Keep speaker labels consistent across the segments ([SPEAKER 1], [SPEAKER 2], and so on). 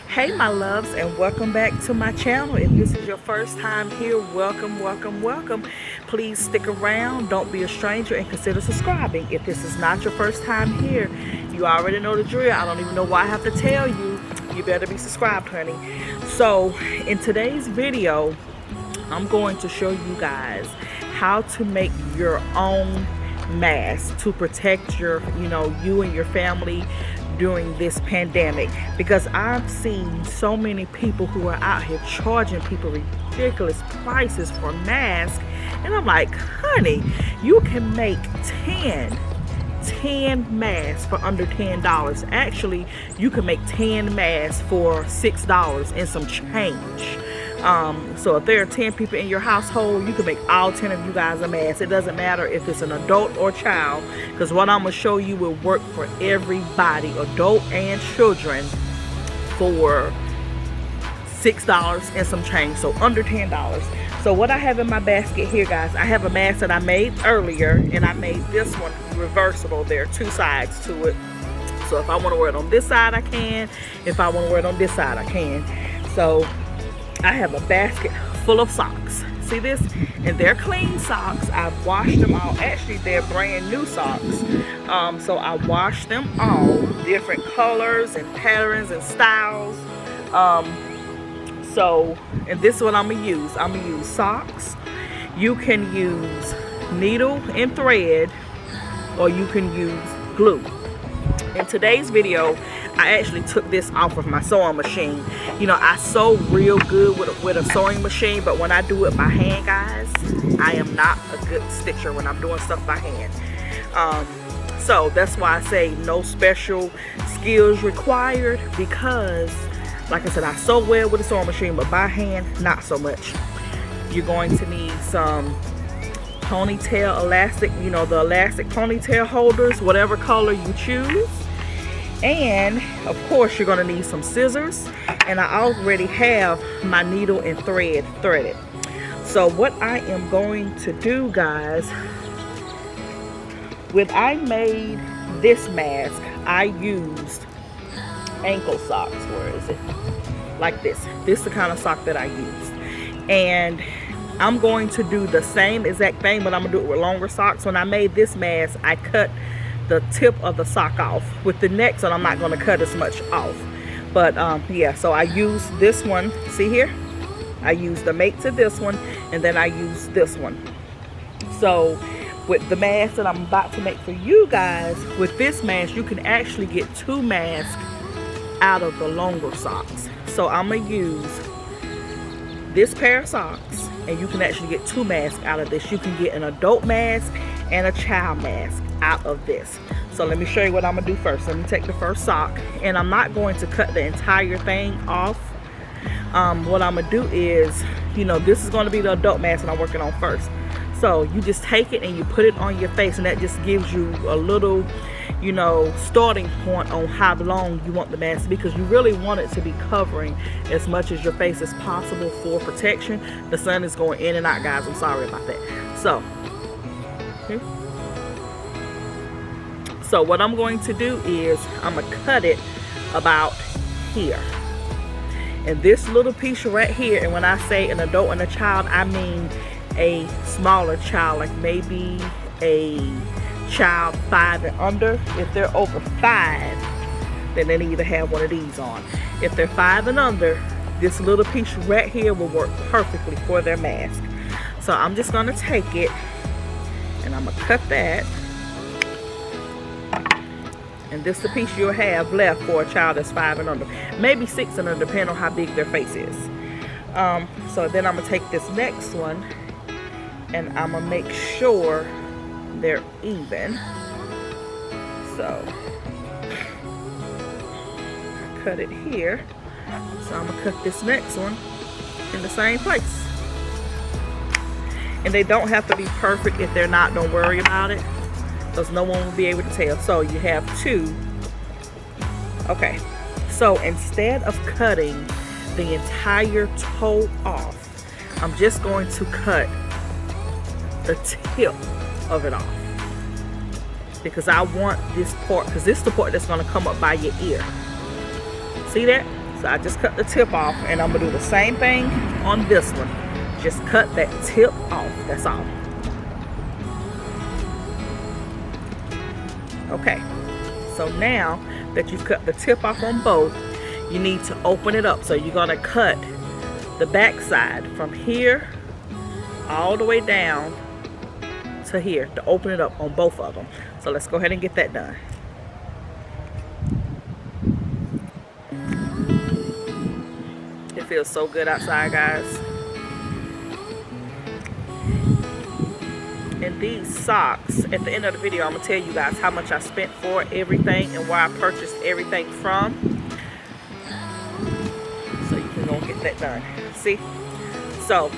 [SPEAKER 1] Hey my loves, and welcome back to my channel. If this is your first time here, welcome, welcome, welcome. Please stick around, don't be a stranger, and consider subscribing. If this is not your first time here, you already know the drill. I don't even know why I have to tell you. You better be subscribed, honey. So in today's video, I'm going to show you guys how to make your own mask to protect your, you and your family during this pandemic, because I've seen so many people who are out here charging people ridiculous prices for masks, and I'm like, honey, you can make 10 masks for under $10. Actually, you can make 10 masks for $6 and some change. So if there are 10 people in your household, you can make all 10 of you guys a mask. It doesn't matter if it's an adult or child, because what I'm going to show you will work for everybody, adult and children, for $6 and some change, so under $10. So what I have in my basket here, guys, I have a mask that I made earlier, and I made this one reversible. There are two sides to it, so if I want to wear it on this side, I can. If I want to wear it on this side, I can. So I have a basket full of socks. See this? And they're clean socks. I've washed them all. Actually, they're brand new socks. So I washed them all, different colors and patterns and styles. And this is what I'm gonna use. I'm gonna use socks. You can use needle and thread, or you can use glue. In today's video, I actually took this off of my sewing machine. I sew real good with a sewing machine, but when I do it by hand, guys, I am not a good stitcher when I'm doing stuff by hand. So that's why I say no special skills required, because like I said, I sew well with a sewing machine, but by hand, not so much. You're going to need some ponytail elastic, the elastic ponytail holders, whatever color you choose. And of course, you're going to need some scissors, and I already have my needle and thread threaded. So what I am going to do, guys, when I made this mask, I used ankle socks. Where is it? Like this is the kind of sock that I used, and I'm going to do the same exact thing, but I'm gonna do it with longer socks. When I made this mask, I cut the tip of the sock off. With the next one, I'm not going to cut as much off, but yeah, so I used this one. See here, I used the mate to this one, and then I used this one. So with the mask that I'm about to make for you guys, with this mask, you can actually get 2 masks out of the longer socks. So I'm gonna use this pair of socks, and you can actually get 2 masks out of this. You can get an adult mask and a child mask out of this. So let me show you what I'm gonna do first. Let me take the first sock, and I'm not going to cut the entire thing off. What I'm gonna do is, this is going to be the adult mask that I'm working on first. So you just take it and you put it on your face, and that just gives you a little, starting point on how long you want the mask, because you really want it to be covering as much as your face as possible for protection. The sun is going in and out, guys. I'm sorry about that. So what I'm going to do is I'm gonna cut it about here, and this little piece right here. And when I say an adult and a child, I mean a smaller child, like maybe a child 5 and under. If they're over 5, then they need to have one of these on. If they're 5 and under, this little piece right here will work perfectly for their mask. So I'm just gonna take it, and I'm gonna cut that, and this is the piece you'll have left for a child that's 5 and under, maybe 6 and under, depending on how big their face is. So then I'm gonna take this next one, and I'm gonna make sure they're even. So I cut it here, so I'm gonna cut this next one in the same place. And they don't have to be perfect. If they're not, don't worry about it, because no one will be able to tell. So you have 2. Okay, so instead of cutting the entire toe off, I'm just going to cut the tip of it off. because I want this part, because this is the part that's going to come up by your ear. See that? So I just cut the tip off, and I'm going to do the same thing on this one. Just cut that tip off, that's all. Okay, so now that you've cut the tip off on both, you need to open it up. So you're going to cut the back side from here all the way down to here to open it up on both of them. So let's go ahead and get that done. It feels so good outside, guys. And these socks, at the end of the video, I'm going to tell you guys how much I spent for everything and where I purchased everything from. So you can go and get that done. See? So,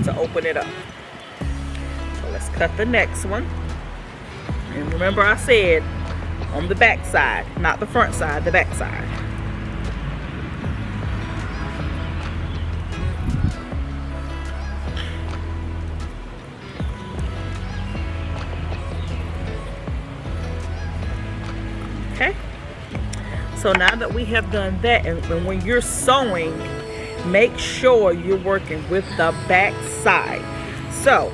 [SPEAKER 1] to open it up. So let's cut the next one. And remember I said on the back side, not the front side, the back side. Okay, so now that we have done that, and when you're sewing, make sure you're working with the back side. So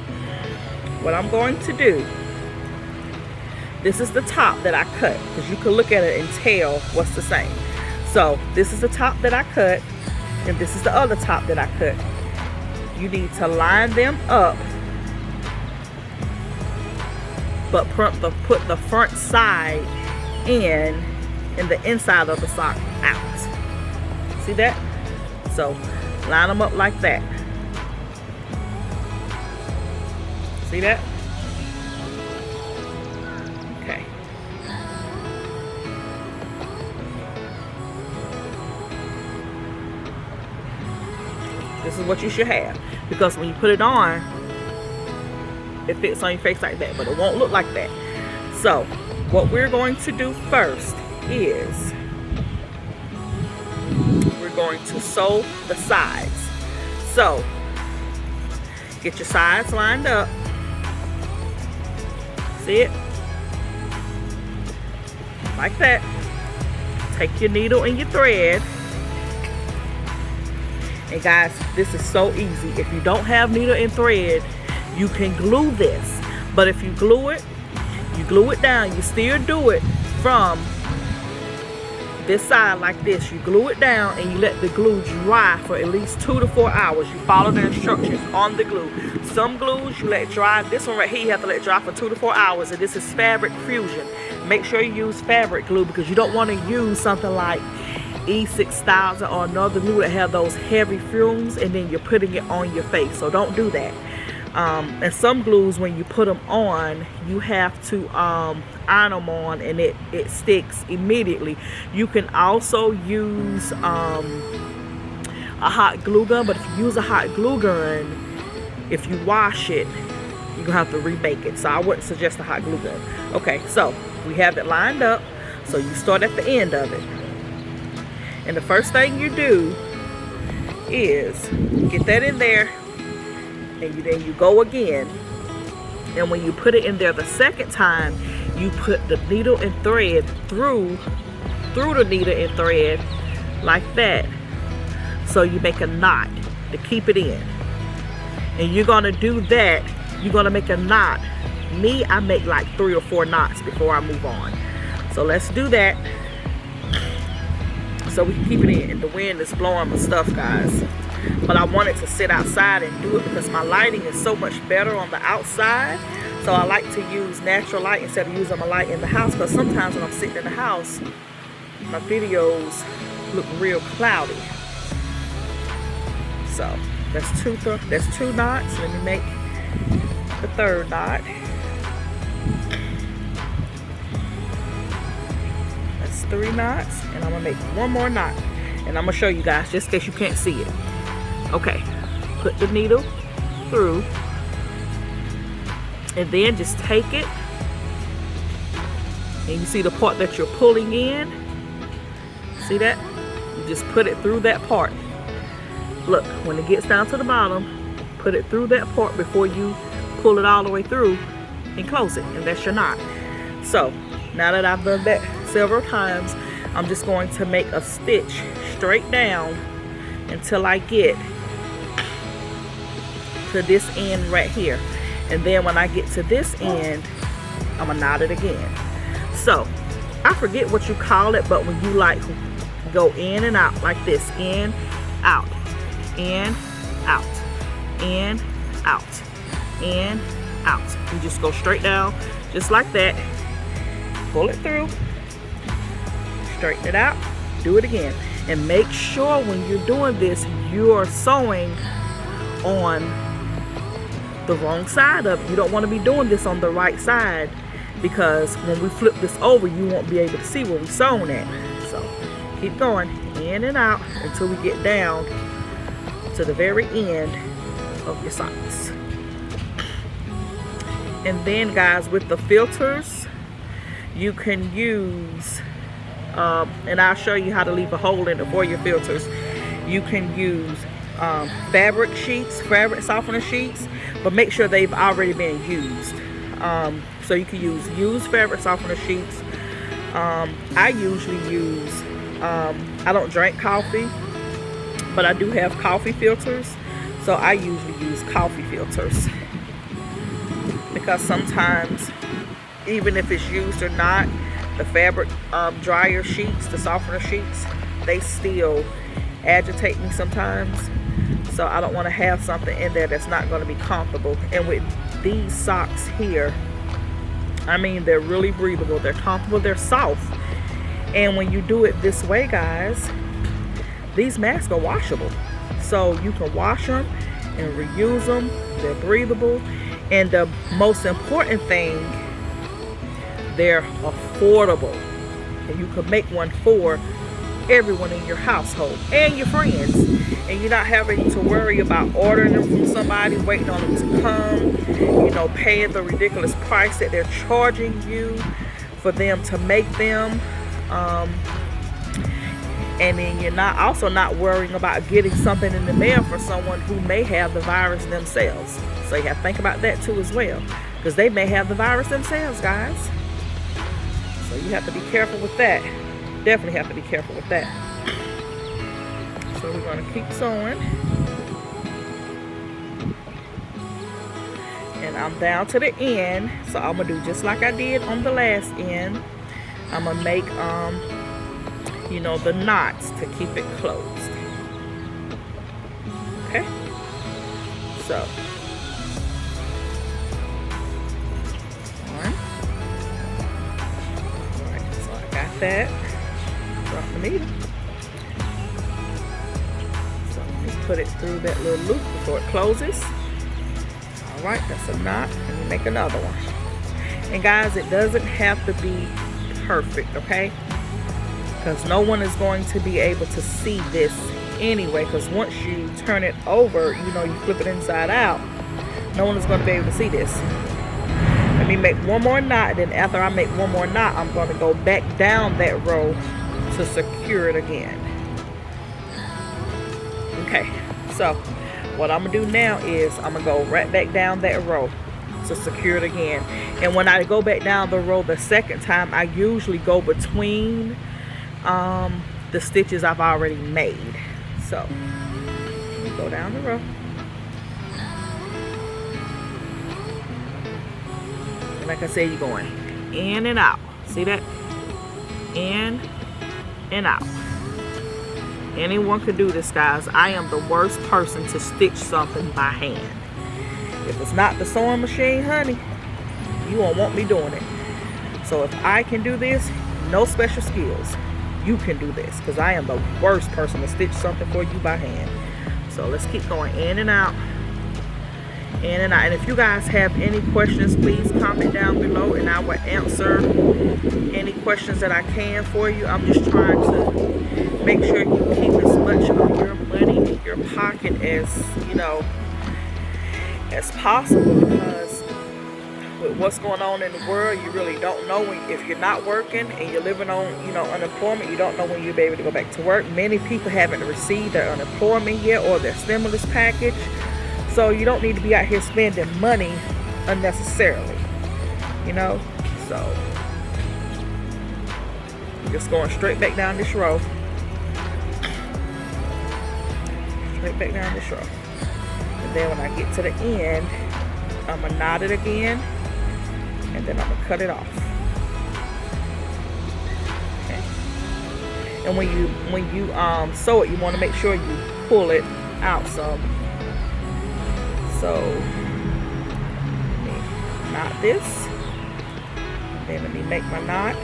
[SPEAKER 1] what I'm going to do, this is the top that I cut, because you can look at it and tell what's the same. So this is the top that I cut, and this is the other top that I cut. You need to line them up, but put the front side in and the inside of the sock out. See that? So line them up like that. See that? Okay. This is what you should have, because when you put it on, it fits on your face like that, but it won't look like that. So what we're going to do first is we're going to sew the sides. So get your sides lined up. See it? Like that. Take your needle and your thread. And guys, this is so easy. If you don't have needle and thread, you can glue this. But if you glue it, you glue it down. You still do it from this side like this. You glue it down and you let the glue dry for at least 2 to 4 hours. You follow the instructions on the glue. Some glues you let dry. This one right here you have to let dry for 2 to 4 hours, and this is fabric fusion. Make sure you use fabric glue, because you don't want to use something like E6000 or another glue that have those heavy fumes and then you're putting it on your face. So don't do that. And some glues, when you put them on, you have to iron them on, and it sticks immediately. You can also use a hot glue gun, but if you use a hot glue gun, if you wash it, you're gonna have to remake it. So I wouldn't suggest a hot glue gun. Okay, so we have it lined up. So you start at the end of it, and the first thing you do is get that in there. And then you go again, and when you put it in there the second time, you put the needle and thread through the needle and thread like that, so you make a knot to keep it in. And you're gonna do that, you're gonna make a knot. Me, I make like 3 or 4 knots before I move on. So let's do that, so we can keep it in. And the wind is blowing my stuff, guys. But I wanted to sit outside and do it because my lighting is so much better on the outside. So I like to use natural light instead of using my light in the house, because sometimes when I'm sitting in the house, my videos look real cloudy. So that's two knots. Let me make the third knot. That's 3 knots, and I'm gonna make 1 more knot, and I'm gonna show you guys just in case you can't see it. Okay, put the needle through, and then just take it, and you see the part that you're pulling in. See that? You just put it through that part. Look, when it gets down to the bottom, put it through that part before you pull it all the way through and close it, and that's your knot. So now that I've done that several times, I'm just going to make a stitch straight down until I get to this end right here. And then when I get to this end, I'm gonna knot it again. So I forget what you call it, but when you like go in and out like this, in, out, in, out, in, out, in, out. You just go straight down just like that, pull it through, straighten it out, do it again. And make sure when you're doing this, you're sewing on the wrong side of it. You don't want to be doing this on the right side, because when we flip this over, you won't be able to see where we're sewing at. So keep going in and out until we get down to the very end of your socks. And then guys, with the filters, you can use and I'll show you how to leave a hole in it for your filters. You can use fabric sheets, fabric softener sheets, but make sure they've already been used. So you can use used fabric softener sheets. I usually use, I don't drink coffee, but I do have coffee filters. So I usually use coffee filters, because sometimes, even if it's used or not, the fabric dryer sheets, the softener sheets, they still agitate me sometimes. So I don't want to have something in there that's not going to be comfortable. And with these socks here, I mean, they're really breathable, they're comfortable, they're soft. And when you do it this way, guys, these masks are washable. So you can wash them and reuse them. They're breathable. And the most important thing, they're affordable. And you can make one for everyone in your household and your friends. And you're not having to worry about ordering them from somebody, waiting on them to come, you know, paying the ridiculous price that they're charging you for them to make them. And then you're not worrying about getting something in the mail for someone who may have the virus themselves. So you have to think about that too as well, because they may have the virus themselves, guys. So you have to be careful with that. Definitely have to be careful with that. So we're going to keep sewing. And I'm down to the end. So I'm going to do just like I did on the last end. I'm going to make, you know, the knots to keep it closed. Okay? So. Alright, so I got that. Drop the needle. So just put it through that little loop before it closes. Alright, that's a knot. And you make another one. And guys, it doesn't have to be perfect, okay? Because no one is going to be able to see this anyway, because once you turn it over, you know, you flip it inside out, no one is going to be able to see this. Let me make one more knot, then after I make one more knot, I'm going to go back down that row to secure it again. Okay, so what I'm going to do now is I'm going to go right back down that row to secure it again. And when I go back down the row the second time, I usually go between the stitches I've already made. So go down the row, and like I said, you're going in and out. See that? In and out. Anyone can do this, guys. I am the worst person to stitch something by hand. If it's not the sewing machine, honey, you won't want me doing it. So if I can do this, no special skills, you can do this, because I am the worst person to stitch something for you by hand. So let's keep going in and out, in and out. And if you guys have any questions, please comment down below and I will answer any questions that I can for you. I'm just trying to make sure you keep as much of your money in your pocket as, you know, as possible, because with what's going on in the world, you really don't know if you're not working and you're living on, you know, unemployment, you don't know when you'll be able to go back to work. Many people haven't received their unemployment yet or their stimulus package. So you don't need to be out here spending money unnecessarily, you know. So I'm just going straight back down this row. Straight back down this row. And then when I get to the end, I'm gonna knot it again, and then I'm gonna cut it off. Okay. And when you sew it, you want to make sure you pull it out some. So knot this. Then let me make my knot.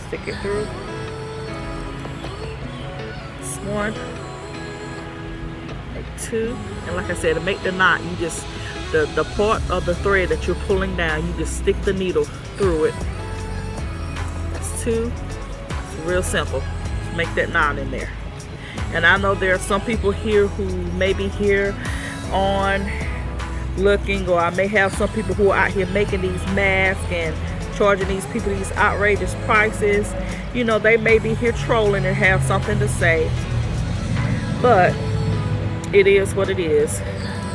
[SPEAKER 1] Stick it through. It's one. Make two. And like I said, to make the knot, you just the part of the thread that you're pulling down, you just stick the needle through it. That's two. It's real simple. Make that knot in there. And I know there are some people here who may be here on looking, or I may have some people who are out here making these masks and charging these people these outrageous prices. You know, they may be here trolling and have something to say, but it is what it is.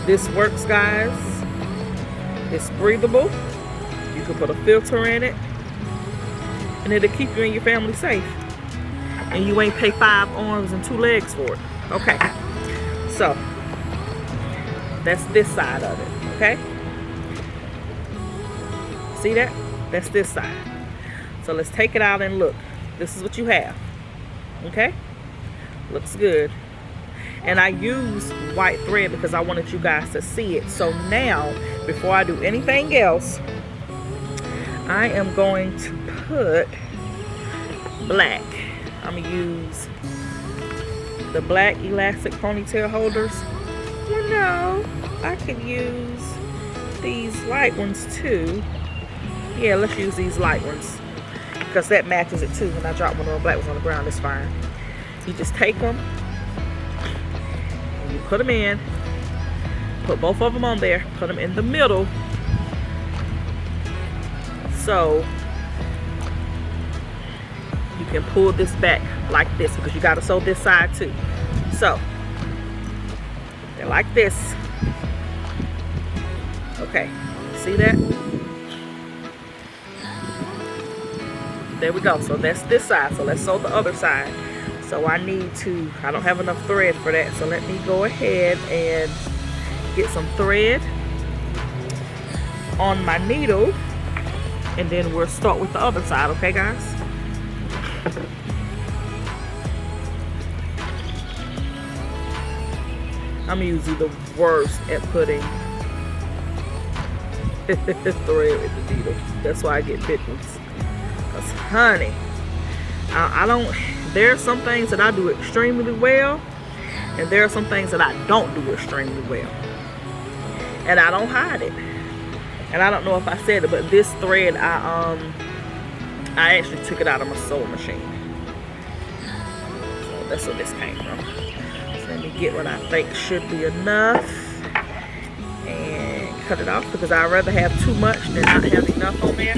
[SPEAKER 1] This works, guys. It's breathable. You can put a filter in it, and it'll keep you and your family safe, and you ain't pay 5 arms and 2 legs for it. Okay, so that's this side of it. Okay, see that? That's this side. So let's take it out and look. This is what you have. Okay, looks good. And I use white thread because I wanted you guys to see it. So now, before I do anything else, I am going to put black. I'm gonna use the black elastic ponytail holders. You know, I can use these light ones too. Yeah, let's use these light ones because that matches it too. When I drop one of the black ones on the ground, it's fine. You just take them, and you put them in, put both of them on there, put them in the middle. So you can pull this back like this because you got to sew this side too. So they're like this. Okay, see that? There we go. So that's this side. So let's sew the other side. So I don't have enough thread for that. So let me go ahead and get some thread on my needle, and then we'll start with the other side. Okay, guys? I'm usually the worst at putting thread with the needle. That's why I get big ones. Cause honey, there are some things that I do extremely well, and there are some things that I don't do extremely well, and I don't hide it. And I don't know if I said it, but this thread, I actually took it out of my sewing machine. So that's where this came from. So let me get what I think should be enough and cut it off, because I'd rather have too much than not have enough on there.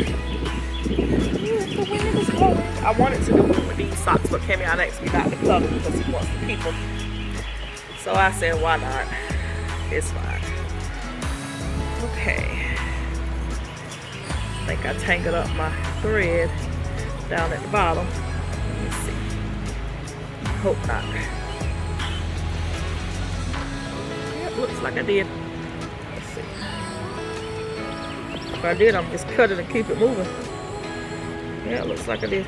[SPEAKER 1] I wanted to do one with these socks, but Cammy asked me not to cut them because he wants to keep them. So I said, why not? It's fine. Okay. I think I tangled up my thread down at the bottom. Let me see. Hope not. Yep, looks like I did. Let's see. If I did, I'm just cut it and keep it moving. Yeah, it looks like I did.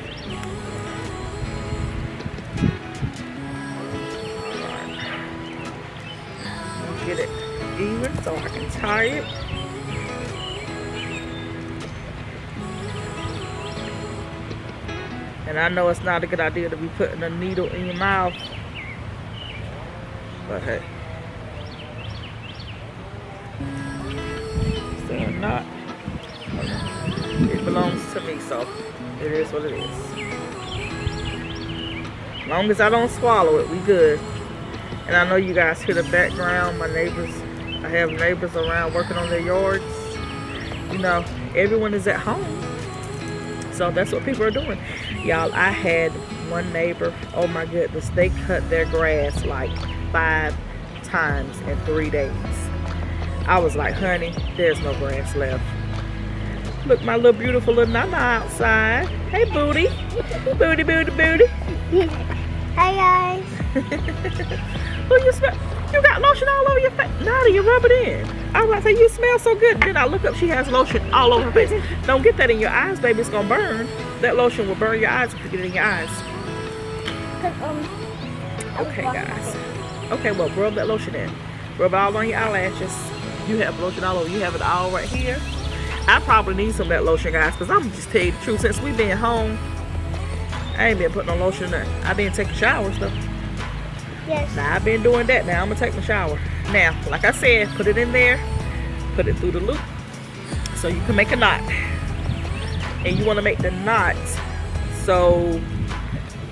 [SPEAKER 1] Alright. Get it even so I can tie it. And I know it's not a good idea to be putting a needle in your mouth, but hey. Still not. It belongs to me, so it is what it is. As long as I don't swallow it, we good. And I know you guys hear the background. My neighbors, I have neighbors around working on their yards. You know, everyone is at home. So that's what people are doing. Y'all, I had one neighbor, oh my goodness, they cut their grass like 5 times in 3 days. I was like, honey, there's no grass left. Look, my little beautiful little Nana outside. Hey, booty. Booty, booty, booty.
[SPEAKER 2] Hi, guys.
[SPEAKER 1] Oh, you smell? You got lotion all over your face. Nada, you rub it in. I was about to say, you smell so good. Then I look up, she has lotion all over her face. Don't get that in your eyes, baby. It's going to burn. That lotion will burn your eyes if you get it in your eyes. Okay, guys. Okay, well, rub that lotion in. Rub it all on your eyelashes. You have lotion all over. You have it all right here. I probably need some of that lotion, guys, because I'm just tell you the truth. Since we've been home, I ain't been putting no lotion in there. I've been taking showers, though.
[SPEAKER 2] Yes.
[SPEAKER 1] Now, I've been doing that. Now, I'm going to take my shower. Now, like I said, put it in there. Put it through the loop so you can make a knot. And you want to make the knot so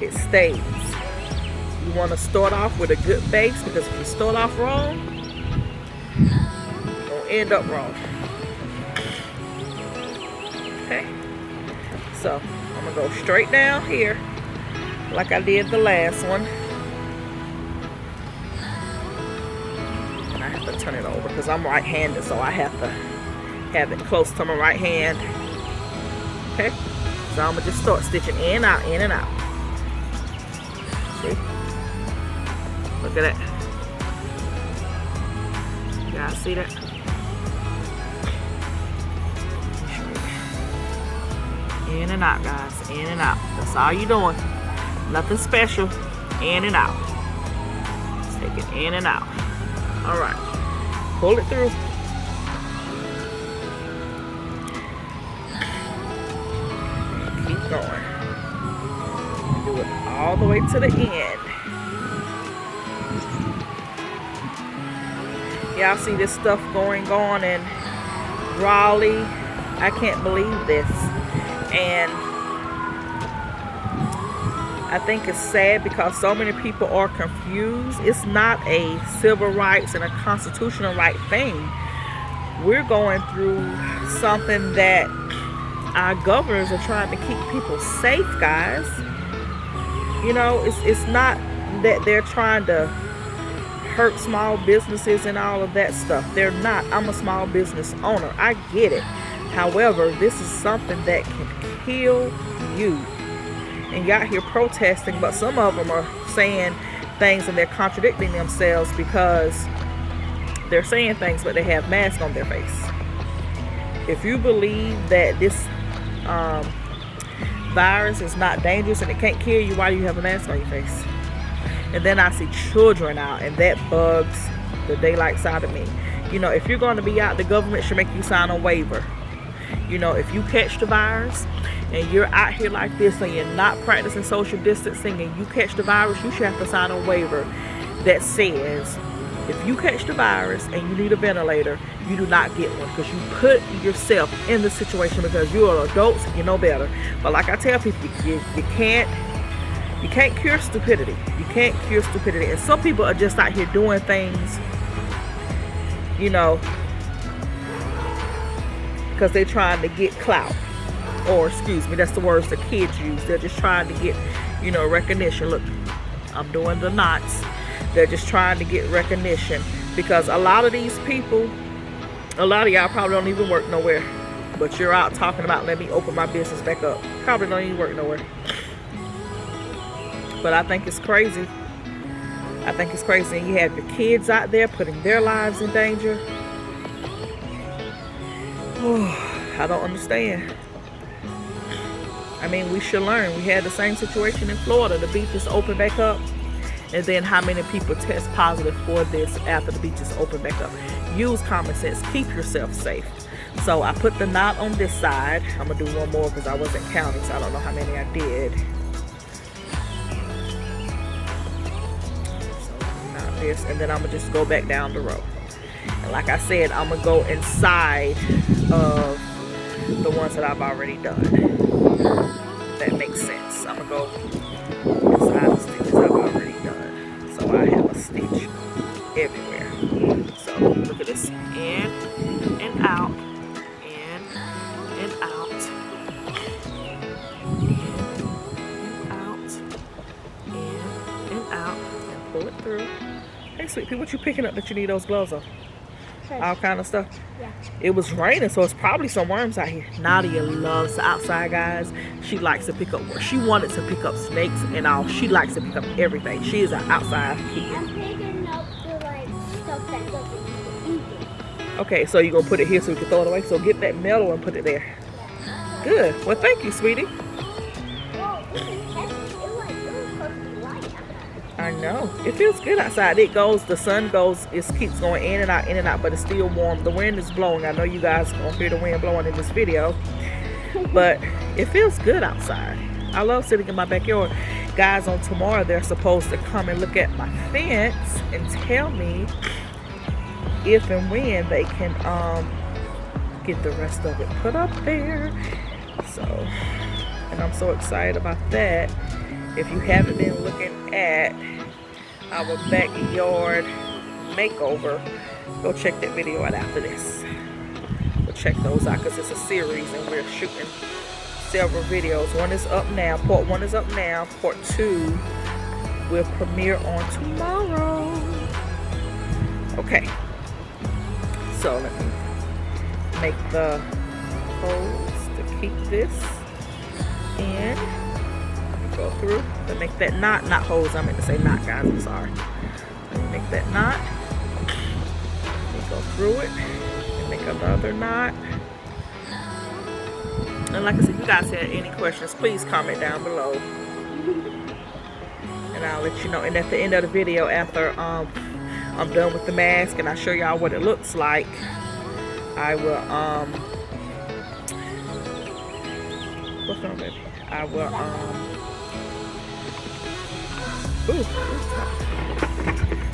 [SPEAKER 1] it stays. You want to start off with a good base, because if you start off wrong, you're going to end up wrong. Okay, so I'm gonna go straight down here like I did the last one. And I have to turn it over because I'm right-handed, so I have to have it close to my right hand. Okay, so I'm gonna just start stitching in, out, in and out. See? Look at that. You guys see that? In and out, guys. In and out. That's all you're doing. Nothing special. In and out. Just take it in and out. All right. Pull it through. And keep going. Do it all the way to the end. Y'all see this stuff going on in Raleigh? I can't believe this. And I think it's sad because so many people are confused. It's not a civil rights and a constitutional right thing. We're going through something that our governors are trying to keep people safe, guys. You know, it's not that they're trying to hurt small businesses and all of that stuff. They're not. I'm a small business owner. I get it. However, this is something that can kill you. And you're out here protesting, but some of them are saying things and they're contradicting themselves because they're saying things but they have masks on their face. If you believe that this virus is not dangerous and it can't kill you, why do you have a mask on your face? And then I see children out, and that bugs the daylights out of me. You know, if you're going to be out, the government should make you sign a waiver. You know, if you catch the virus and you're out here like this and you're not practicing social distancing and you catch the virus, you should have to sign a waiver that says if you catch the virus and you need a ventilator, you do not get one, because you put yourself in the situation because you are adults and you know better. But like I tell people, you can't cure stupidity. You can't cure stupidity. And some people are just out here doing things, you know, because they're trying to get clout. Or, excuse me, that's the words the kids use. They're just trying to get, you know, recognition. Look, I'm doing the knots. They're just trying to get recognition. Because a lot of these people, a lot of y'all probably don't even work nowhere. But you're out talking about, let me open my business back up. Probably don't even work nowhere. But I think it's crazy. I think it's crazy. And you have your kids out there putting their lives in danger. I don't understand. I mean, we should learn. We had the same situation in Florida. The beaches opened back up. And then how many people test positive for this after the beaches open back up? Use common sense. Keep yourself safe. So I put the knot on this side. I'm going to do one more because I wasn't counting, so I don't know how many I did. So knot this, and then I'm going to just go back down the row. And like I said, I'm going to go inside of the ones that I've already done. That makes sense. I'm going to go inside the stitches I've already done. So I have a stitch everywhere. So look at this. In and out. In and out. In and out. In and out. And pull it through. Hey, sweet pea, what you picking up that you need those gloves on? all kind of stuff.
[SPEAKER 2] Yeah.
[SPEAKER 1] It was raining, so it's probably some worms out here. Nadia loves the outside, guys. She likes to pick up, she wanted to pick up snakes and all. She likes to pick up everything. She is an outside kid.
[SPEAKER 2] I'm picking up the like stuff that doesn't eat it.
[SPEAKER 1] Okay, so you're gonna put it here so we can throw it away. So get that metal and put it there. Good. Well, thank you, sweetie.
[SPEAKER 2] Whoa, this is heavy. It was supposed to be light outside.
[SPEAKER 1] I know. It feels good outside. It goes, the sun goes, it keeps going in and out, but it's still warm. The wind is blowing. I know you guys gonna hear the wind blowing in this video, but it feels good outside. I love sitting in my backyard. Guys, on tomorrow, they're supposed to come and look at my fence and tell me if and when they can get the rest of it put up there. So, and I'm so excited about that. If you haven't been looking at our backyard makeover, go check that video out after this. Go check those out because it's a series and we're shooting several videos. One is up now, part 1 is up now, part 2 will premiere on tomorrow. Okay, so let me make the holes to keep this in. Go through to make that knot, not holes, I meant to say knot, guys, I'm sorry. Let me make that knot. Let me go through it and make another knot. And like I said, if you guys have any questions, please comment down below and I'll let you know. And at the end of the video, after I'm done with the mask and I show y'all what it looks like, I will what's wrong, baby? I will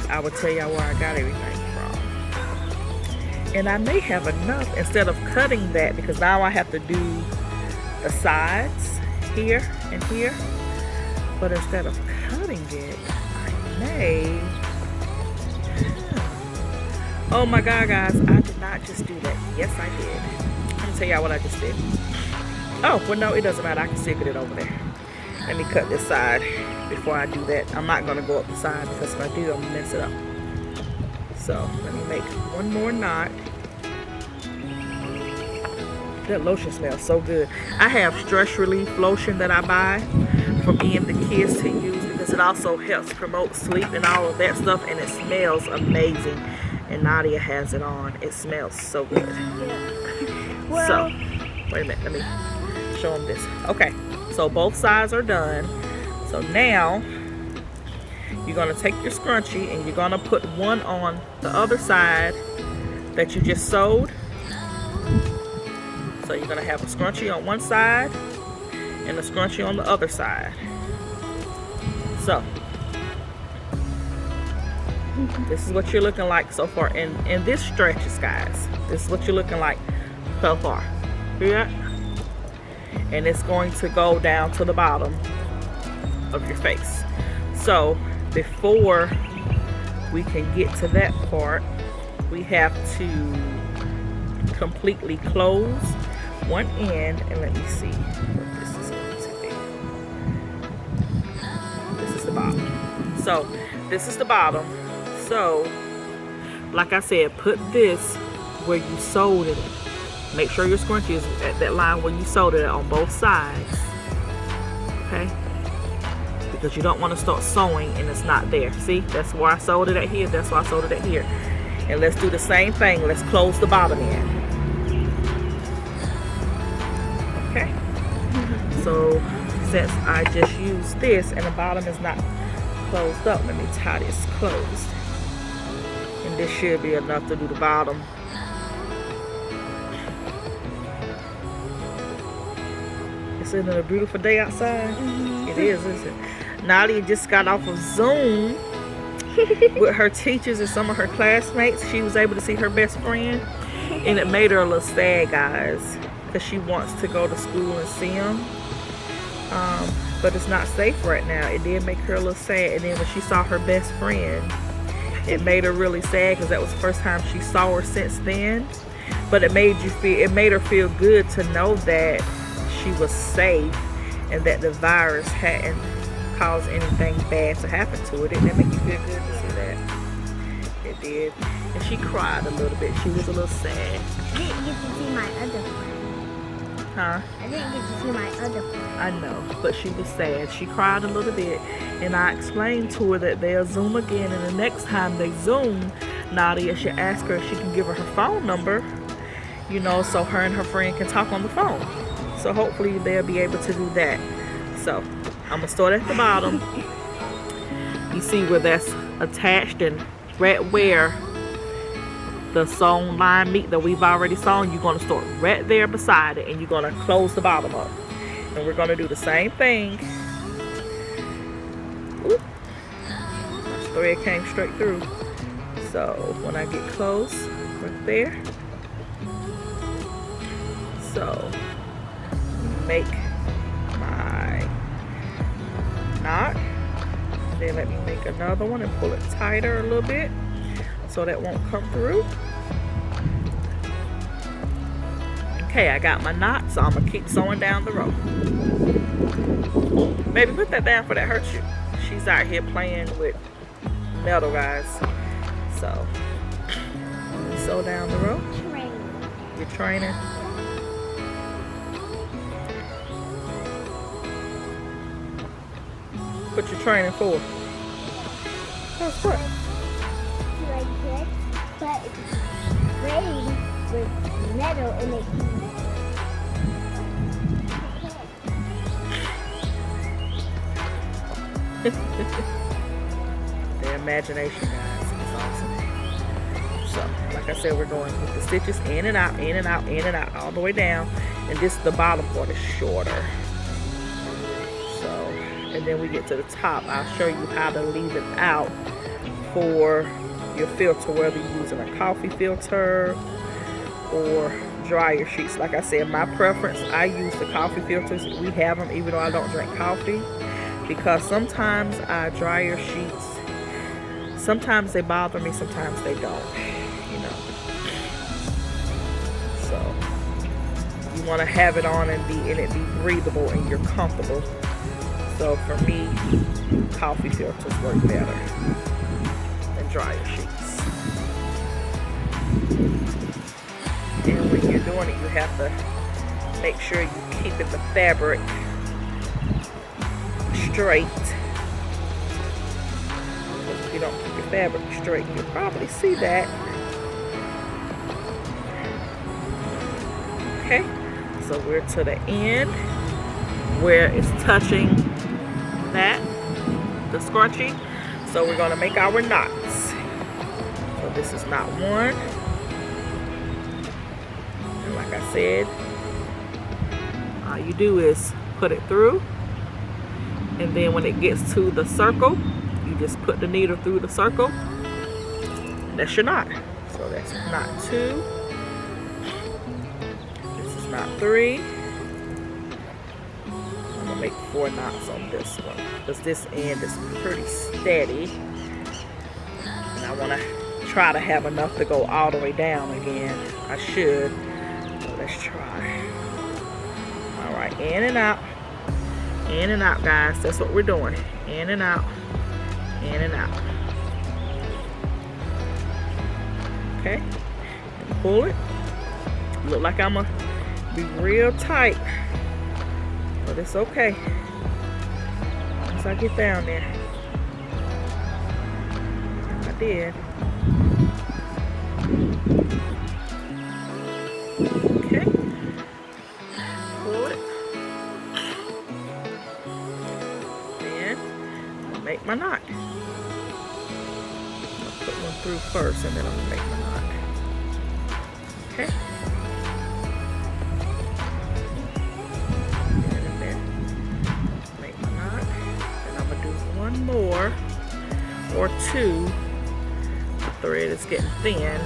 [SPEAKER 1] I will tell y'all where I got everything from. And I may have enough instead of cutting that, because now I have to do the sides here and here. But instead of cutting it, I may. Oh my God, guys, I did not just do that. Yes, I did. Let me tell y'all what I just did. Oh, well, no, it doesn't matter. I can still get it over there. Let me cut this side before I do that. I'm not going to go up the side because if I do, I'm going to mess it up. So let me make one more knot. That lotion smells so good. I have stress relief lotion that I buy for me and the kids to use because it also helps promote sleep and all of that stuff, and it smells amazing. And Nadia has it on. It smells so good.
[SPEAKER 2] Yeah. Well,
[SPEAKER 1] So, wait a minute. Let me show them this. Okay, so both sides are done. So now you're gonna take your scrunchie and you're gonna put one on the other side that you just sewed. So you're gonna have a scrunchie on one side and a scrunchie on the other side. So this is what you're looking like so far, and this stretches, guys. This is what you're looking like so far. See that? And it's going to go down to the bottom of your face. So before we can get to that part, we have to completely close one end, and let me see what this is going to be. This is the bottom. So this is the bottom. So like I said, put this where you sewed it. Make sure your scrunchie is at that line where you sewed it on both sides. Okay? Because you don't want to start sewing and it's not there. See, that's where I sewed it at here. That's why I sewed it at here. And let's do the same thing. Let's close the bottom end. Okay? So since I just used this and the bottom is not closed up, let me tie this closed. And this should be enough to do the bottom. Isn't it a beautiful day outside? It is, isn't it? Nadia just got off of Zoom with her teachers and some of her classmates. She was able to see her best friend, and it made her a little sad, guys, because she wants to go to school and see them. But it's not safe right now. It did make her a little sad. And then when she saw her best friend, it made her really sad because that was the first time she saw her since then. But it made her feel good to know that she was safe and that the virus hadn't caused anything bad to happen to her. Didn't that make you feel good to see that? It did. And she cried a little bit. She was a little sad.
[SPEAKER 2] I didn't get to see my other friend.
[SPEAKER 1] Huh?
[SPEAKER 2] I didn't get to see my other friend.
[SPEAKER 1] I know, but she was sad. She cried a little bit, and I explained to her that they'll Zoom again, and the next time they Zoom, Nadia should ask her if she can give her her phone number, you know, so her and her friend can talk on the phone. So hopefully they'll be able to do that. So I'm gonna start at the bottom. You see where that's attached, and right where the sewn line meet that we've already sewn, you're going to start right there beside it, and you're going to close the bottom up. And we're going to do the same thing. Oop. My thread came straight through. So when I get close, right there. So make my knot. Then let me make another one and pull it tighter a little bit, so that won't come through. Okay, I got my knot, so I'm gonna keep sewing down the row. Baby, put that down for that hurt you. She's out here playing with metal, guys. So, sew down the row. You're training. What you training for? That's what?
[SPEAKER 2] Like this, but it's braiding with metal in it.
[SPEAKER 1] The imagination, guys, is awesome. So, like I said, we're going with the stitches in and out, in and out, in and out, all the way down. And this, the bottom part is shorter. So, and then we get to the top. I'll show you how to leave it out for your filter, whether you're using a coffee filter or dryer sheets. Like I said, my preference, I use the coffee filters. We have them even though I don't drink coffee, because sometimes our dryer sheets, sometimes they bother me, sometimes they don't, you know. So you want to have it on and it be breathable and you're comfortable. So for me, coffee filters work better than dryer sheets. And when you're doing it, you have to make sure you're keeping the fabric straight. Because if you don't keep your fabric straight, you'll probably see that. Okay, so we're to the end where it's touching that, the scrunchie. So we're going to make our knots. So this is knot one. And like I said, all you do is put it through. And then when it gets to the circle, you just put the needle through the circle. That's your knot. So that's knot two. This is knot three. I'm gonna make 4 knots on this one because this end is pretty steady. And I wanna try to have enough to go all the way down again. I should. So let's try. All right, in and out. In and out, guys. That's what we're doing. In and out. In and out. Okay. And pull it. Look like I'm gonna be real tight, but it's okay once I get down there. I did. Okay. Pull it. Make my knot. I'll put one through first and then I'm gonna make my knot. Okay. And then make my knot. Then I'm gonna do one more or two. The thread is getting thin.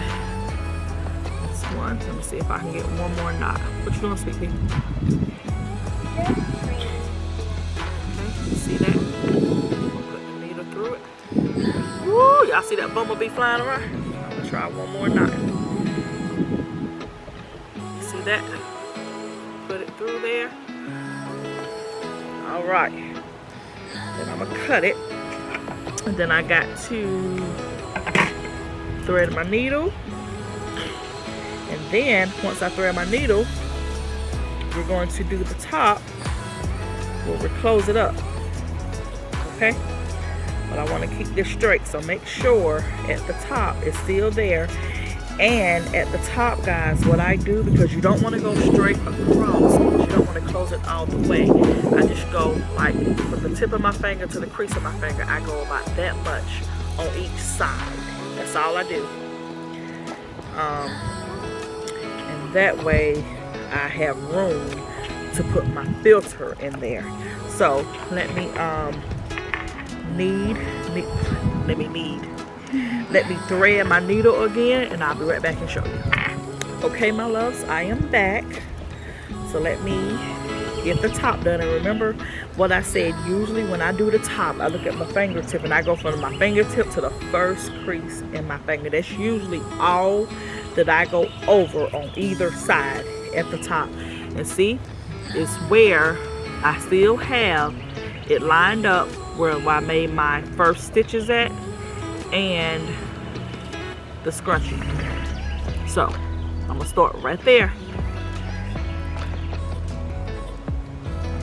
[SPEAKER 1] This one. Let me see if I can get one more knot. What you doing, sweet pea? Okay, you see that? Through it. Woo! Y'all see that bumblebee flying around? I'm gonna try one more knot. See that? Put it through there. All right. Then I'm gonna cut it. And then I got to thread my needle. And then once I thread my needle, we're going to do the top where we close it up. Okay? But I want to keep this straight, so make sure at the top it's still there. And at the top, guys, what I do, because you don't want to go straight across, because you don't want to close it all the way, I just go like from the tip of my finger to the crease of my finger. I go about that much on each side. That's all I do. And that way I have room to put my filter in there. So let me let me thread my needle again, and I'll be right back and show you. Okay, my loves, I am back. So let me get the top done. And remember what I said, usually when I do the top, I look at my fingertip and I go from my fingertip to the first crease in my finger. That's usually all that I go over on either side at the top. And see, it's where I still have it lined up where I made my first stitches at and the scrunchie. So I'm gonna start right there.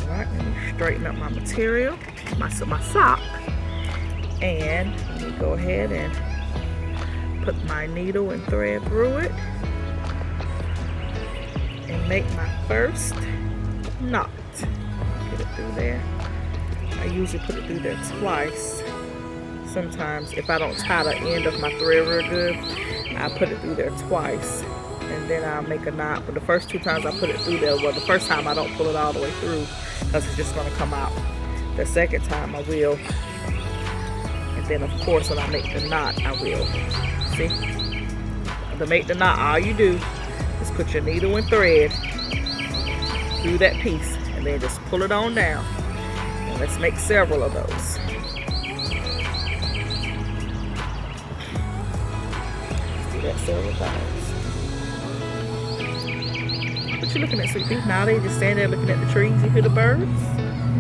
[SPEAKER 1] Alright, let me straighten up my material, my sock, and let me go ahead and put my needle and thread through it and make my first knot. Get it through there. I usually put it through there twice. Sometimes if I don't tie the end of my thread real good, I put it through there twice and then I'll make a knot. But the first 2 times I put it through there, well, the first time I don't pull it all the way through because it's just going to come out. The second time I will, and then of course when I make the knot I will. See, to make the knot, all you do is put your needle and thread through that piece and then just pull it on down. And let's make several of those. That several times. What you looking at, sweetie? Now they just stand there looking at the trees. You hear the birds?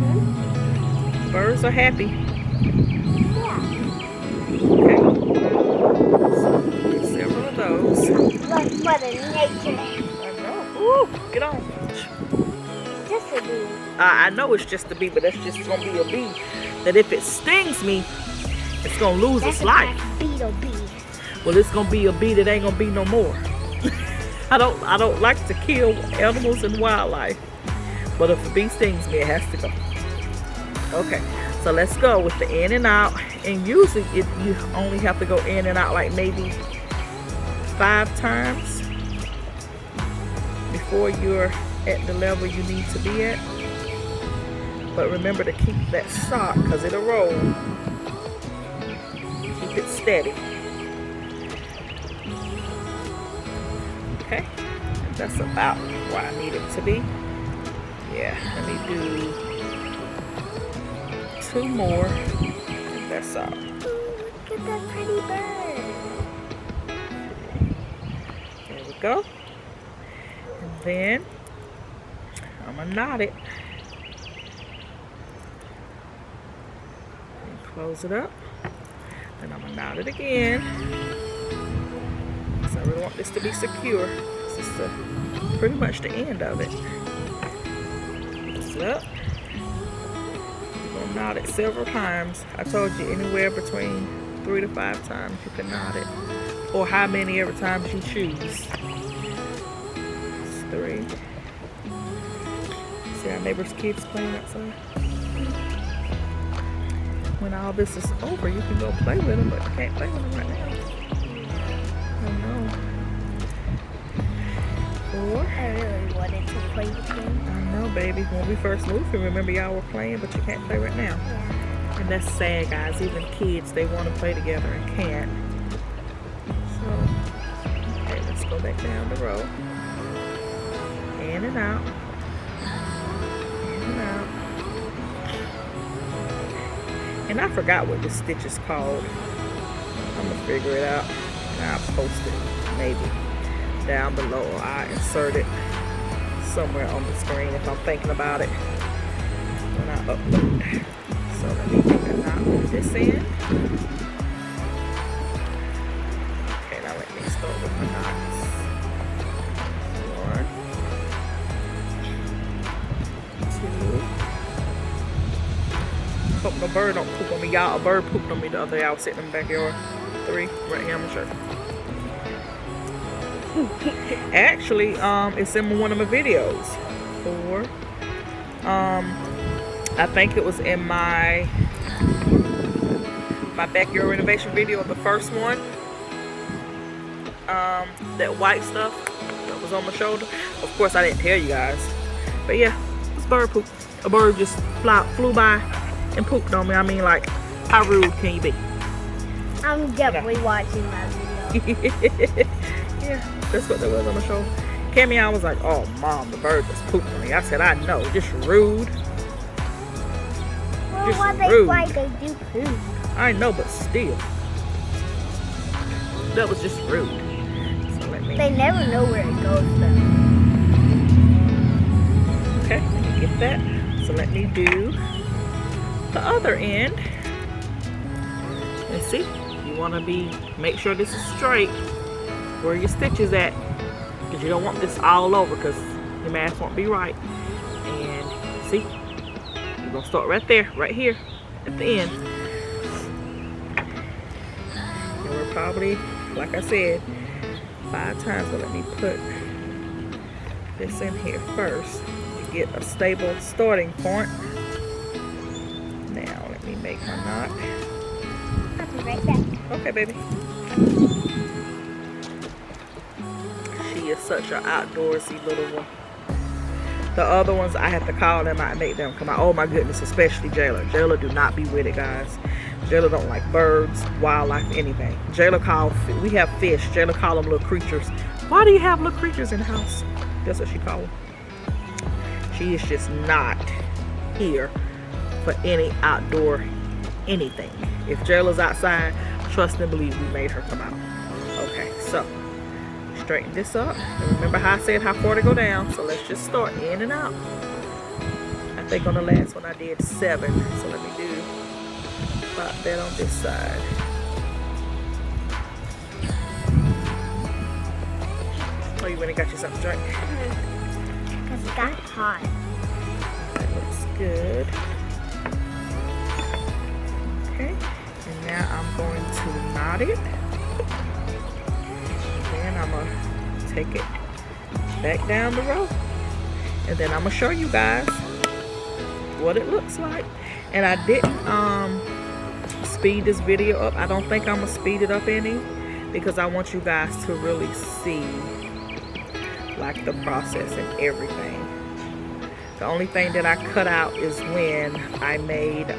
[SPEAKER 1] Mm-hmm. Birds are happy.
[SPEAKER 2] Yeah.
[SPEAKER 1] Okay. So, several of those.
[SPEAKER 2] Look for the nature.
[SPEAKER 1] I know. Ooh, get on.
[SPEAKER 2] Just a bee.
[SPEAKER 1] I know it's just a bee, but that's just gonna be a bee that if it stings me, it's gonna lose its life.
[SPEAKER 2] Beetle bee.
[SPEAKER 1] Well, it's gonna be a bee that ain't gonna be no more. I don't like to kill animals and wildlife, but if a bee stings me, it has to go. Okay, so let's go with the in and out. And usually, you only have to go in and out like maybe 5 times before you're at the level you need to be at. But remember to keep that sock because it'll roll. Keep it steady. Okay, and that's about where I need it to be. Yeah, let me do 2 more, and that's all.
[SPEAKER 2] Ooh, look at that pretty bird.
[SPEAKER 1] There we go. And then I'm gonna knot it and close it up. Then I'm gonna knot it again. I really want this to be secure. This is pretty much the end of it. Close it up. You're going to knot it several times. I told you anywhere between 3 to 5 times you can knot it. Or how many every time you choose. It's 3. See our neighbor's kids playing outside? When all this is over, you can go play with them, but you can't play with them right now.
[SPEAKER 2] I really wanted to play with him.
[SPEAKER 1] I know, baby. When we first moved here, remember y'all were playing, but you can't play right now.
[SPEAKER 2] Yeah.
[SPEAKER 1] And that's sad, guys. Even kids, they want to play together and can't. So, okay, let's go back down the row. In and out. In and out. And I forgot what this stitch is called. I'm going to figure it out. And I'll post it, maybe. Down below, I insert it somewhere on the screen if I'm thinking about it when I upload. So let me get that knot with this end. Okay, my knots. 1, 2. Hope no bird don't poop on me, y'all. A bird pooped on me the other day. I was sitting in the backyard. 3, right here on my shirt. Actually, it's in one of my videos. 4. I think it was in my backyard renovation video of the first one. That white stuff that was on my shoulder. Of course, I didn't tell you guys. But yeah, it's bird poop. A bird just flew by and pooped on me. I mean, like, how rude can you be?
[SPEAKER 2] I'm definitely watching that video.
[SPEAKER 1] Yeah, that's what that was on my shoulder. Cammy, I was like, oh, Mom, the bird just pooped on me. I said, I know, just rude.
[SPEAKER 2] Well,
[SPEAKER 1] Just
[SPEAKER 2] what they
[SPEAKER 1] rude.
[SPEAKER 2] fly, they do poop.
[SPEAKER 1] I know, but still. That was just rude. So let me...
[SPEAKER 2] They never know where it goes, though.
[SPEAKER 1] Okay, let me get that. So let me do the other end. And see, you want to make sure this is straight where your stitch is at. Because you don't want this all over because your mask won't be right. And see, you're going to start right there, right here at the end. And we're probably, like I said, 5 times. So let me put this in here first to get a stable starting point. Now let me make my knot.
[SPEAKER 2] I'll be right back.
[SPEAKER 1] Okay, baby. She is such an outdoorsy little one. The other ones, I have to call them out and make them come out. Oh my goodness, especially Jayla. Jayla do not be with it, guys. Jayla don't like birds, wildlife, anything. We have fish. Jayla call them little creatures. Why do you have little creatures in the house? That's what she call them. She is just not here for any outdoor anything. If Jayla's outside, trust and believe we made her come out. Okay, so straighten this up. And remember how I said how far to go down. So let's just start in and out. I think on the last one I did 7. So let me do about that on this side. Oh, you went and got you something to drink?
[SPEAKER 2] Because it got hot.
[SPEAKER 1] That looks good. Okay, and now I'm going to knot it. Then I'm going to take it back down the row. And then I'm going to show you guys what it looks like. And I didn't speed this video up. I don't think I'm going to speed it up any because I want you guys to really see like the process and everything. The only thing that I cut out is when I made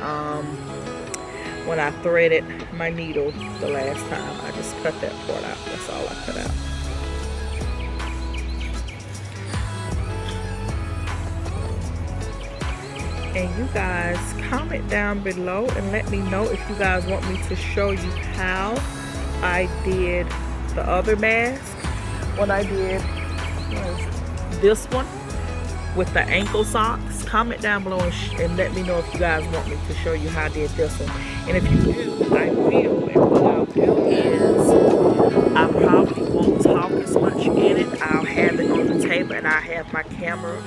[SPEAKER 1] when I threaded my needle the last time. I just cut that part out. That's all I cut out. And you guys comment down below and let me know if you guys want me to show you how I did the other mask. When I did this one with the ankle socks. Comment down below and let me know if you guys want me to show you how I did this one. And if you do, I will. And what I'll do is I probably won't talk as much in it. I'll have it on the table and I'll have my camera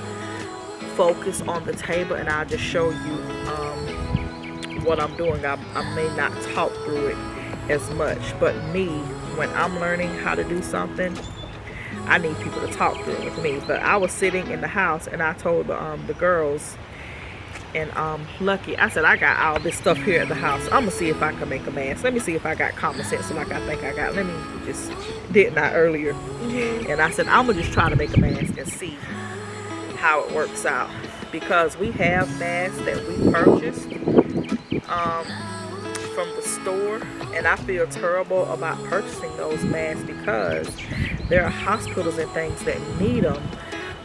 [SPEAKER 1] focus on the table and I'll just show you what I'm doing. I may not talk through it as much, but me, when I'm learning how to do something, I need people to talk through it with me. But I was sitting in the house and I told the girls and Lucky, I said, I got all this stuff here at the house. I'm gonna see if I can make a mask. Let me see if I got common sense like I think I got. Let me just, didn't I earlier? And I said, I'm gonna just try to make a mask and see how it works out. Because we have masks that we purchased from the store, and I feel terrible about purchasing those masks because there are hospitals and things that need them.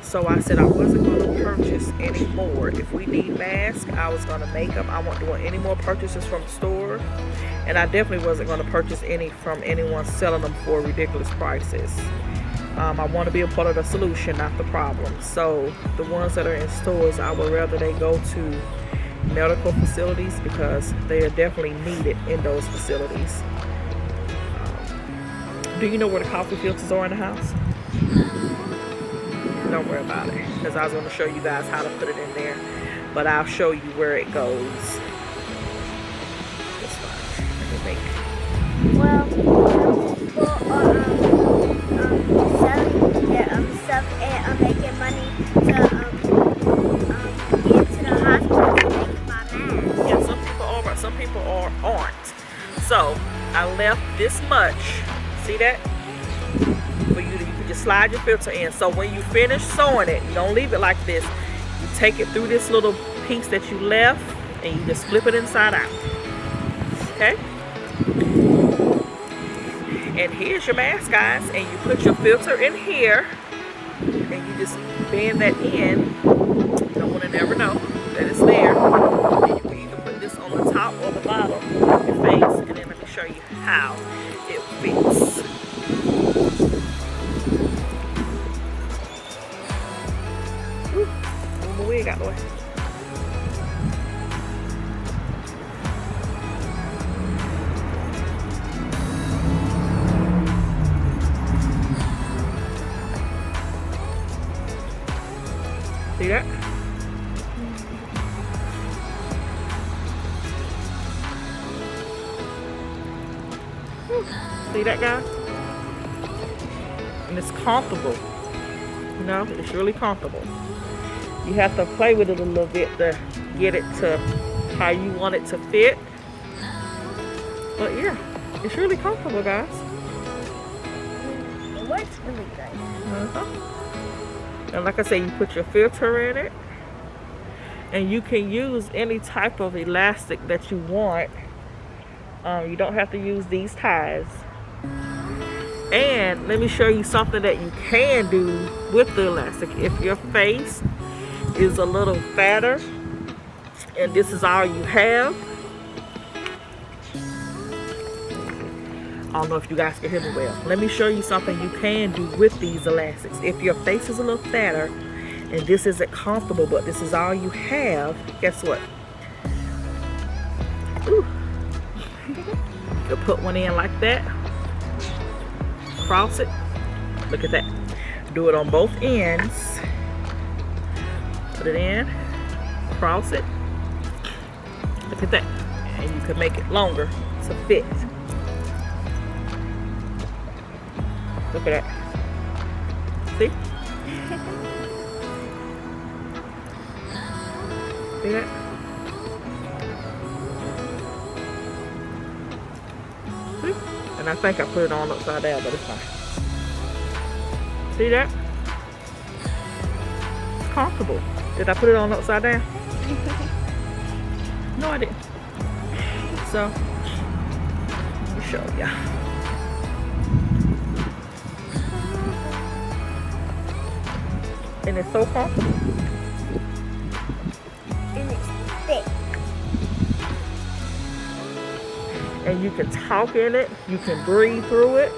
[SPEAKER 1] So I said I wasn't going to purchase any more. If we need masks, I was going to make them. I wasn't doing any more purchases from the store, and I definitely wasn't going to purchase any from anyone selling them for ridiculous prices. I want to be a part of the solution, not the problem. So the ones that are in stores, I would rather they go to medical facilities because they are definitely needed in those facilities. Do you know where the coffee filters are in the house? Don't worry about it, because I was going to show you guys how to put it in there, but I'll show you where it goes. This one. Let me make.
[SPEAKER 2] Well, people are selling their stuff and making money to get to the hospital to make my mask.
[SPEAKER 1] Yeah, some people are, but some people aren't. So I left this much. See that? For you can just slide your filter in. So when you finish sewing it, you don't leave it like this. You take it through this little piece that you left, and you just flip it inside out. Okay? And here's your mask, guys. And you put your filter in here, and you just bend that in. No one will ever know that it's there. And you can either put this on the top or the bottom of your face, and then let me show you how it fits. Move my wig out the way. See that? See that, guys? And it's comfortable. You know, it's really comfortable. You have to play with it a little bit to get it to how you want it to fit. But yeah, it's really comfortable, guys.
[SPEAKER 2] It works really good.
[SPEAKER 1] And like I say, you put your filter in it, and you can use any type of elastic that you want. You don't have to use these ties. And let me show you something that you can do with the elastic. If your face is a little fatter and this is all you have, I don't know if you guys can hear me well. Let me show you something you can do with these elastics. If your face is a little fatter and this isn't comfortable, but this is all you have, guess what? Ooh. You'll put one in like that. Cross it. Look at that. Do it on both ends. Put it in. Cross it. Look at that. And you can make it longer to fit. Look at that. See? See that? See? And I think I put it on upside down, but it's fine. See that? It's comfortable. Did I put it on upside down? No, I didn't. So, let me show ya. And it's so comfortable.
[SPEAKER 2] And it's thick.
[SPEAKER 1] And you can talk in it. You can breathe through it.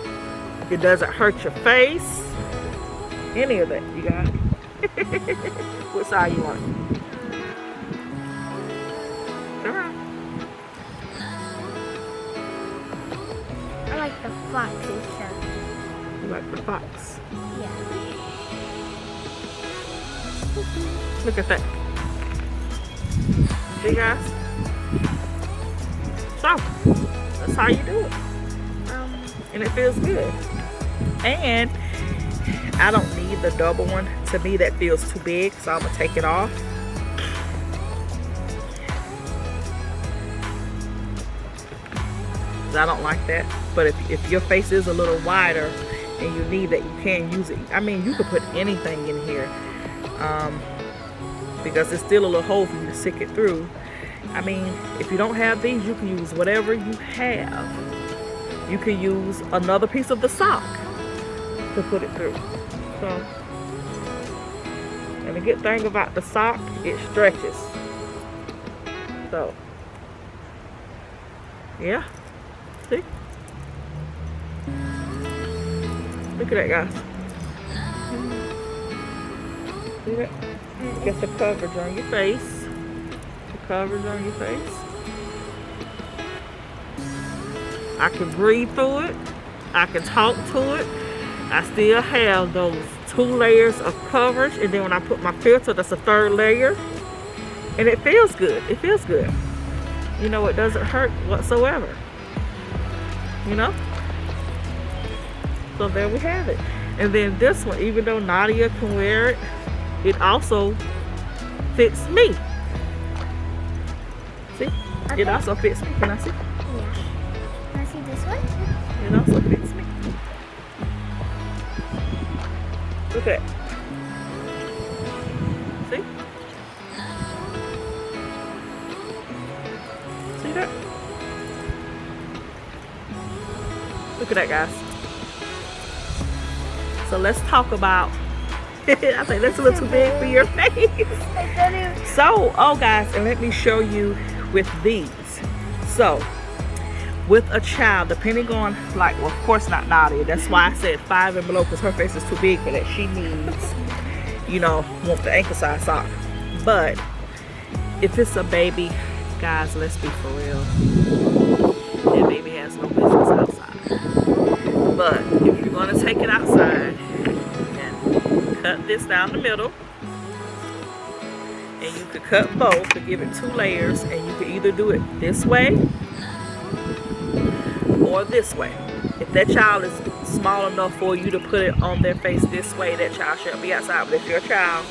[SPEAKER 1] It doesn't hurt your face. Any of that, you got. What side you want? Come on.
[SPEAKER 2] I like the foxy shirt.
[SPEAKER 1] You like the fox?
[SPEAKER 2] Yeah.
[SPEAKER 1] Look at that. See, guys? So, that's how you do it. And it feels good. And I don't need the double one. To me, that feels too big, so I'm going to take it off. I don't like that. But if your face is a little wider and you need that, you can use it. I mean, you could put anything in here. Because there's still a little hole for you to stick it through. I mean, if you don't have these, you can use whatever you have. You can use another piece of the sock to put it through. So, and the good thing about the sock, it stretches. So, yeah. See? Look at that, guys. See that? Get the coverage on your face. The coverage on your face. I can breathe through it. I can talk to it. I still have those 2 layers of coverage, and then when I put my filter, that's a 3rd layer, and it feels good. It feels good. You know, it doesn't hurt whatsoever. You know? So there we have it. And then this one, even though Nadia can wear it, it also fits me. See?
[SPEAKER 2] Okay.
[SPEAKER 1] It also fits me. Can I see?
[SPEAKER 2] Yeah. Can I see this one?
[SPEAKER 1] It also fits me. Look at that. See? See that? Look at that, guys. So let's talk about, I think that's a little too big for your face. So, oh guys, and let me show you with these. So, with a child, depending on, like, well, of course not Nadia. That's why I said 5 and below, because her face is too big for that. She needs, you know, want the ankle size sock. But if it's a baby, guys, let's be for real. That baby has no business outside. But if you're going to take it outside, you can cut this down the middle. And you could cut both to give it 2 layers. And you could either do it this way or this way. If that child is small enough for you to put it on their face this way, that child shouldn't be outside. But if you're a child,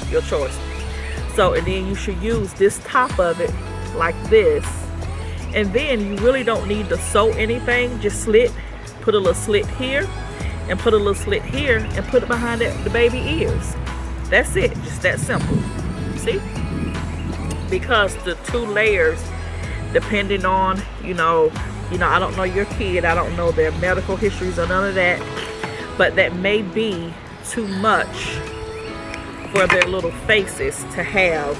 [SPEAKER 1] your choice. So, and then you should use this top of it like this. And then you really don't need to sew anything. Just slit, put a little slit here, and put a little slit here, and put it behind the baby ears. That's it. Just that simple. See? Because the 2 layers, depending on, you know, I don't know your kid. I don't know their medical histories or none of that. But that may be too much for their little faces to have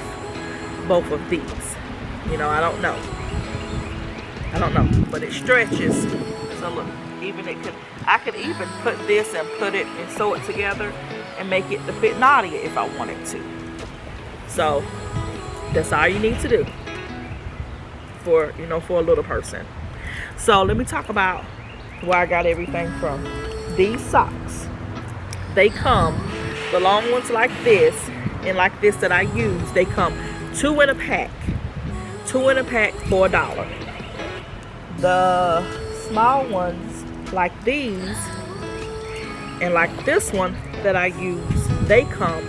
[SPEAKER 1] both of these. You know, I don't know. But it stretches. So look, even I could even put this and put it and sew it together and make it to fit Nadia if I wanted to. So that's all you need to do for, you know, for a little person. So let me talk about where I got everything from. These socks, they come, the long ones like this and like this that I use, they come 2 in a pack. 2 in a pack for $1. The small ones like these and like this one that I use, they come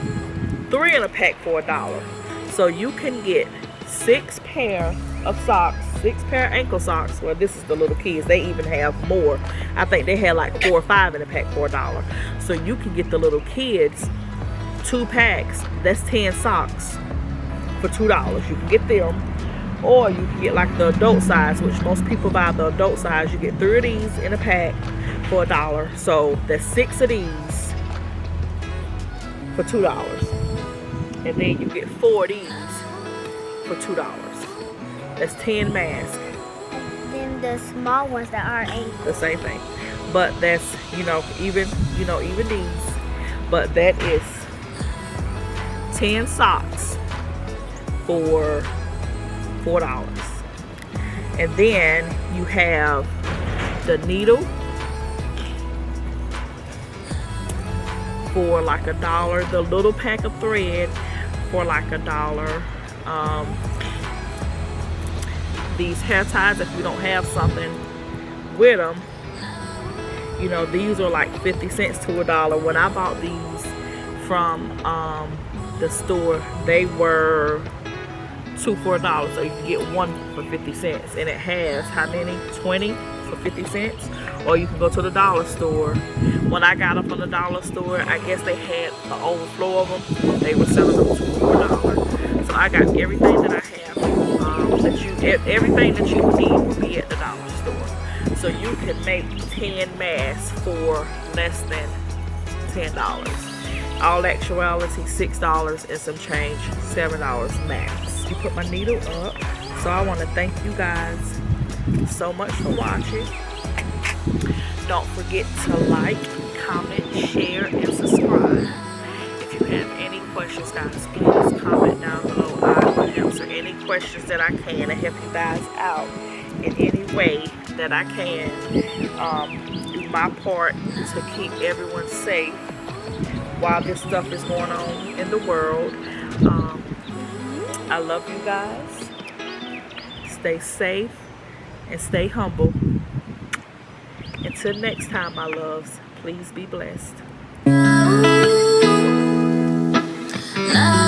[SPEAKER 1] 3 in a pack for $1. So you can get 6 pair of socks, 6 pair of ankle socks. Well, this is the little kids. They even have more. I think they had like 4 or 5 in a pack for $1. So you can get the little kids 2 packs. That's 10 socks for $2. You can get them. Or you can get like the adult size, which most people buy the adult size. You get 3 of these in a pack for $1. So that's 6 of these for $2. And then you get 4 of these for $2. That's 10 masks.
[SPEAKER 2] And then the small ones that are ankle.
[SPEAKER 1] The same thing. But that's, even these. But that is 10 socks for $4. And then you have the needle for like $1. The little pack of thread for like $1. These hair ties, if you don't have something with them, these are like 50 cents to $1. When I bought these from the store, they were 2 for $1. So you can get 1 for 50 cents. And it has how many? 20 for 50 cents. Or you can go to the dollar store. When I got them from the dollar store, I guess they had the overflow of them. They were selling them 2 for $1. So I got everything that I have. Everything that you need will be at the dollar store. So you can make 10 masks for less than $10. All actuality, $6 and some change, $7 max. You put my needle up. So I want to thank you guys so much for watching. Don't forget to like, comment, share, and subscribe. If you have any questions, guys, please comment down below. I will answer any questions that I can to help you guys out in any way that I can. Do my part to keep everyone safe while this stuff is going on in the world. Um, I love you guys. Stay safe and stay humble. Until next time, my loves, please be blessed.
[SPEAKER 3] Now